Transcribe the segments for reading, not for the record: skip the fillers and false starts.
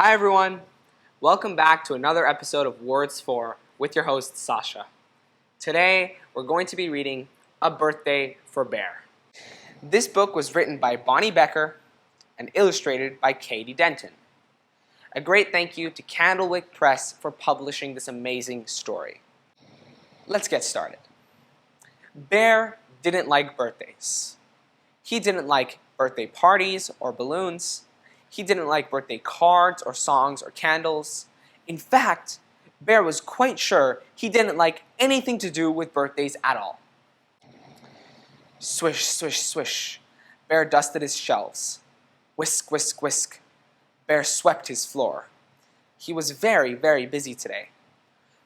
Hi everyone! Welcome back to another episode of Words For with your host Sascha. Today we're going to be reading A Birthday for Bear. This book was written by Bonnie Becker and illustrated by Katie Denton. A great thank you to Candlewick Press for publishing this amazing story. Let's get started. Bear didn't like birthdays. He didn't like birthday parties or balloons. He didn't like birthday cards or songs or candles. In fact, Bear was quite sure he didn't like anything to do with birthdays at all. Swish, swish, swish. Bear dusted his shelves. Whisk, whisk, whisk. Bear swept his floor. He was very, very busy today.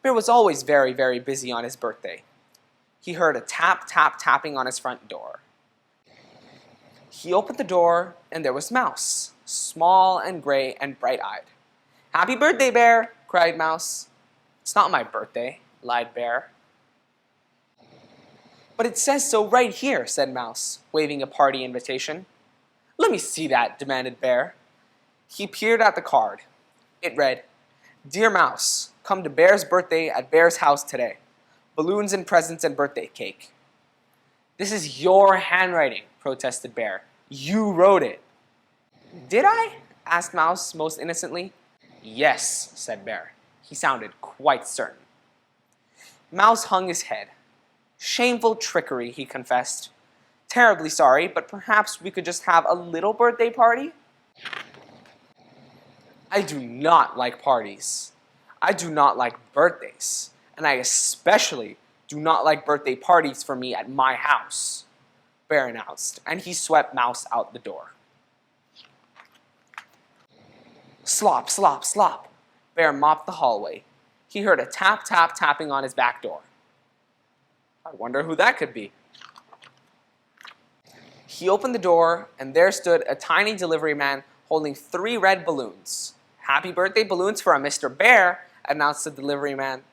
Bear was always very, very busy on his birthday. He heard a tap, tap, tapping on his front door. He opened the door, and there was Mouse, small and gray and bright-eyed. "Happy birthday, Bear!" cried Mouse. "It's not my birthday," lied Bear. "But it says so right here," said Mouse, waving a party invitation. "Let me see that," demanded Bear. He peered at the card. It read, "Dear Mouse, come to Bear's birthday at Bear's house today. Balloons and presents and birthday cake." "This is your handwriting," protested Bear. "You wrote it." "Did I?" asked Mouse most innocently. "Yes," said Bear. He sounded quite certain. Mouse hung his head. "Shameful trickery," he confessed. "Terribly sorry, but perhaps we could just have a little birthday party?" "I do not like parties. I do not like birthdays. And I especially do not like birthday parties for me at my house," Bear announced, and he swept Mouse out the door. Slop, slop, slop. Bear mopped the hallway. He heard a tap, tap, tapping on his back door. "I wonder who that could be." He opened the door, and there stood a tiny delivery man holding 3 red balloons. "Happy birthday balloons for a Mr. Bear," announced the delivery man.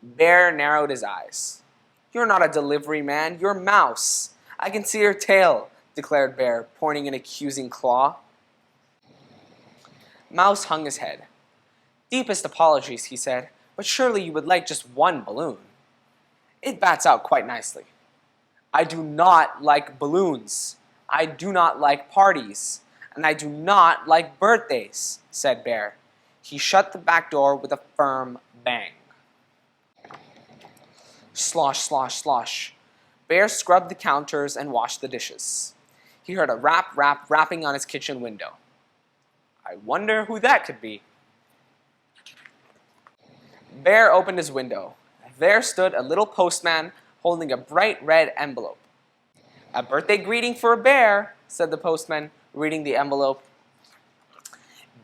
Bear narrowed his eyes. "You're not a delivery man, you're Mouse. I can see your tail," declared Bear, pointing an accusing claw. Mouse hung his head. "Deepest apologies," he said, "but surely you would like just 1 balloon. It bats out quite nicely." "I do not like balloons. I do not like parties. And I do not like birthdays," said Bear. He shut the back door with a firm bang. Slosh, slosh, slosh. Bear scrubbed the counters and washed the dishes. He heard a rap, rap, rapping on his kitchen window. "I wonder who that could be." Bear opened his window. There stood a little postman holding a bright red envelope. "A birthday greeting for a bear," said the postman, reading the envelope.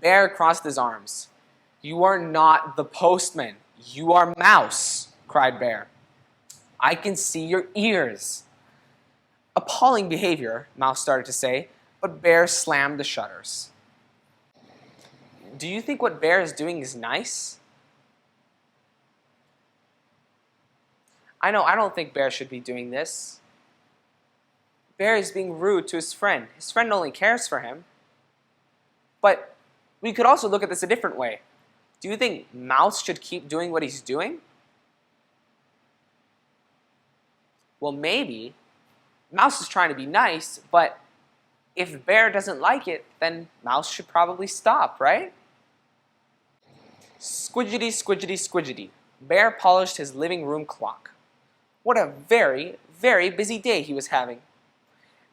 Bear crossed his arms. "You are not the postman. You are Mouse," cried Bear. "I can see your ears." "Appalling behavior," Mouse started to say, but Bear slammed the shutters. "Do you think what Bear is doing is nice?" I don't think Bear should be doing this. Bear is being rude to his friend. His friend only cares for him." "But we could also look at this a different way. Do you think Mouse should keep doing what he's doing?" "Well, maybe. Mouse is trying to be nice, but if Bear doesn't like it, then Mouse should probably stop, right?" Squidgety, squidgety, squidgety. Bear polished his living room clock. What a very, very busy day he was having.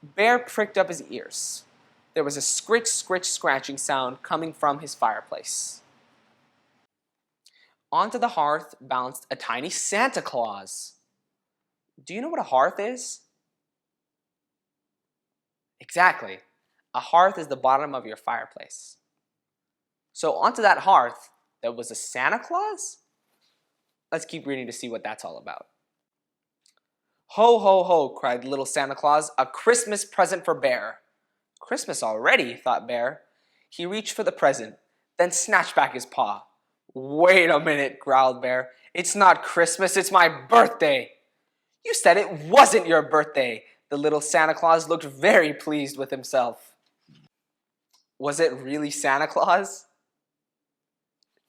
Bear pricked up his ears. There was a scritch, scritch, scratching sound coming from his fireplace. Onto the hearth bounced a tiny Santa Claus. Do you know what a hearth is? Exactly. A hearth is the bottom of your fireplace. So onto that hearth, there was a Santa Claus? Let's keep reading to see what that's all about. "Ho, ho, ho," cried little Santa Claus, "a Christmas present for Bear." "Christmas already," thought Bear. He reached for the present, then snatched back his paw. "Wait a minute," growled Bear. "It's not Christmas, it's my birthday." "You said it wasn't your birthday." The little Santa Claus looked very pleased with himself. Was it really Santa Claus?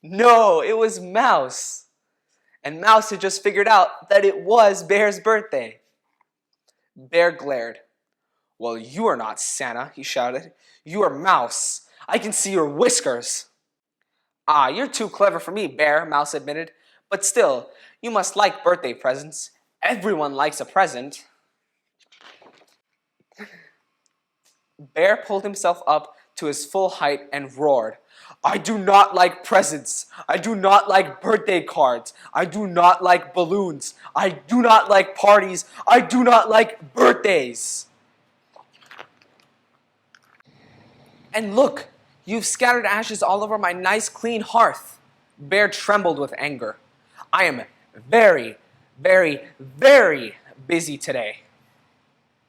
No, it was Mouse. And Mouse had just figured out that it was Bear's birthday. Bear glared. Well, you are not Santa, he shouted. You are Mouse. I can see your whiskers. Ah, you're too clever for me, Bear, Mouse admitted. But still, you must like birthday presents. Everyone likes a present. Bear pulled himself up to his full height and roared. I do not like presents. I do not like birthday cards. I do not like balloons. I do not like parties. I do not like birthdays. And look, you've scattered ashes all over my nice clean hearth. Bear trembled with anger. I am very, very, very busy today.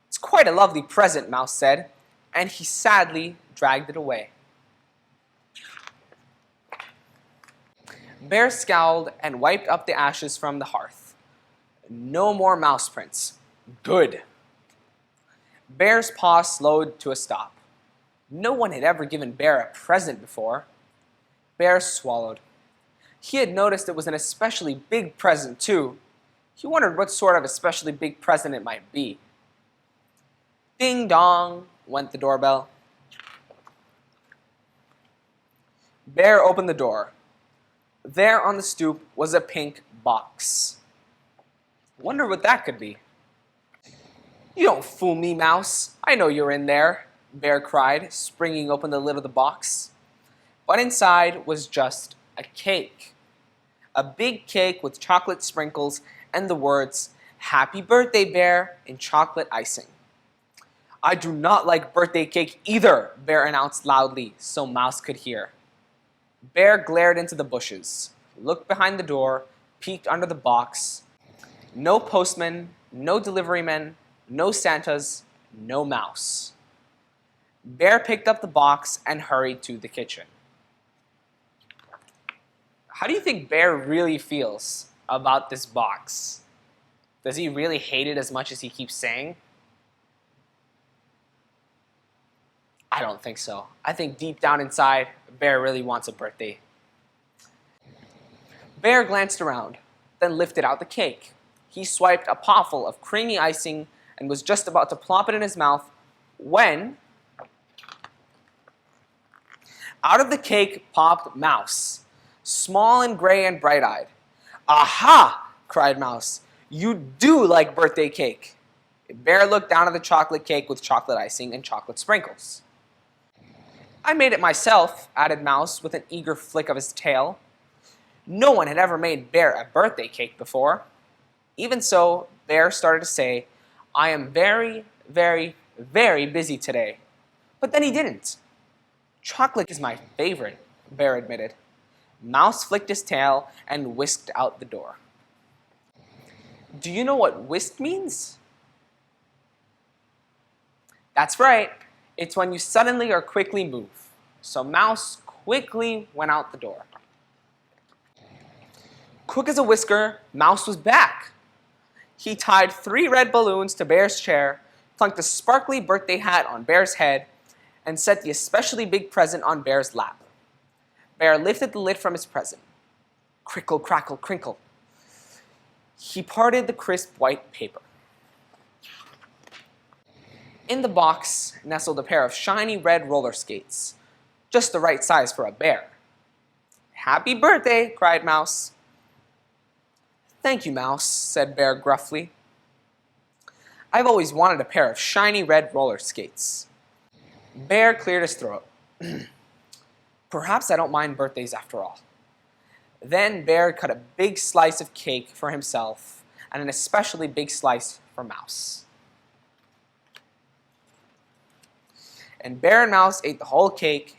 It's quite a lovely present, Mouse said, and he sadly dragged it away. Bear scowled and wiped up the ashes from the hearth. No more mouse prints. Good. Bear's paw slowed to a stop. No one had ever given Bear a present before. Bear swallowed. He had noticed it was an especially big present, too. He wondered what sort of especially big present it might be. Ding dong, went the doorbell. Bear opened the door. There on the stoop was a pink box. Wonder what that could be. You don't fool me, Mouse. I know you're in there, Bear cried, springing open the lid of the box. But inside was just a cake. A big cake with chocolate sprinkles and the words, Happy Birthday, Bear, in chocolate icing. I do not like birthday cake either, Bear announced loudly so Mouse could hear. Bear glared into the bushes, looked behind the door, peeked under the box. No postman, no deliveryman, no Santas, no Mouse. Bear picked up the box and hurried to the kitchen. How do you think Bear really feels about this box? Does he really hate it as much as he keeps saying? I don't think so. I think deep down inside, Bear really wants a birthday. Bear glanced around, then lifted out the cake. He swiped a pawful of creamy icing and was just about to plop it in his mouth when out of the cake popped Mouse, small and gray and bright-eyed. Aha! Cried Mouse. You do like birthday cake. Bear looked down at the chocolate cake with chocolate icing and chocolate sprinkles. I made it myself, added Mouse with an eager flick of his tail. No one had ever made Bear a birthday cake before. Even so, Bear started to say, I am very, very, very busy today. But then he didn't. Chocolate is my favorite, Bear admitted. Mouse flicked his tail and whisked out the door. Do you know what whisked means? That's right. It's when you suddenly or quickly move. So Mouse quickly went out the door. Quick as a whisker, Mouse was back. He tied 3 red balloons to Bear's chair, plunked a sparkly birthday hat on Bear's head, and set the especially big present on Bear's lap. Bear lifted the lid from his present. Crickle, crackle, crinkle. He parted the crisp white paper. In the box nestled a pair of shiny red roller skates, just the right size for a bear. Happy birthday, cried Mouse. Thank you, Mouse, said Bear gruffly. I've always wanted a pair of shiny red roller skates. Bear cleared his throat. Perhaps I don't mind birthdays after all. Then Bear cut a big slice of cake for himself and an especially big slice for Mouse. And Bear and Mouse ate the whole cake,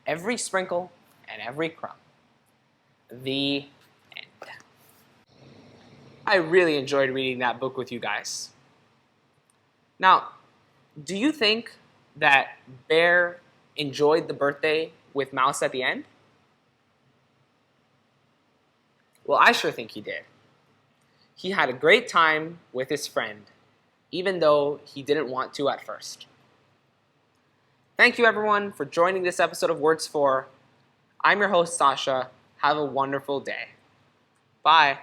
every sprinkle and every crumb. The end. I really enjoyed reading that book with you guys. Now, do you think that Bear enjoyed the birthday with Mouse at the end? Well, I sure think he did. He had a great time with his friend, even though he didn't want to at first. Thank you everyone for joining this episode of Words For. I'm your host, Sascha. Have a wonderful day. Bye.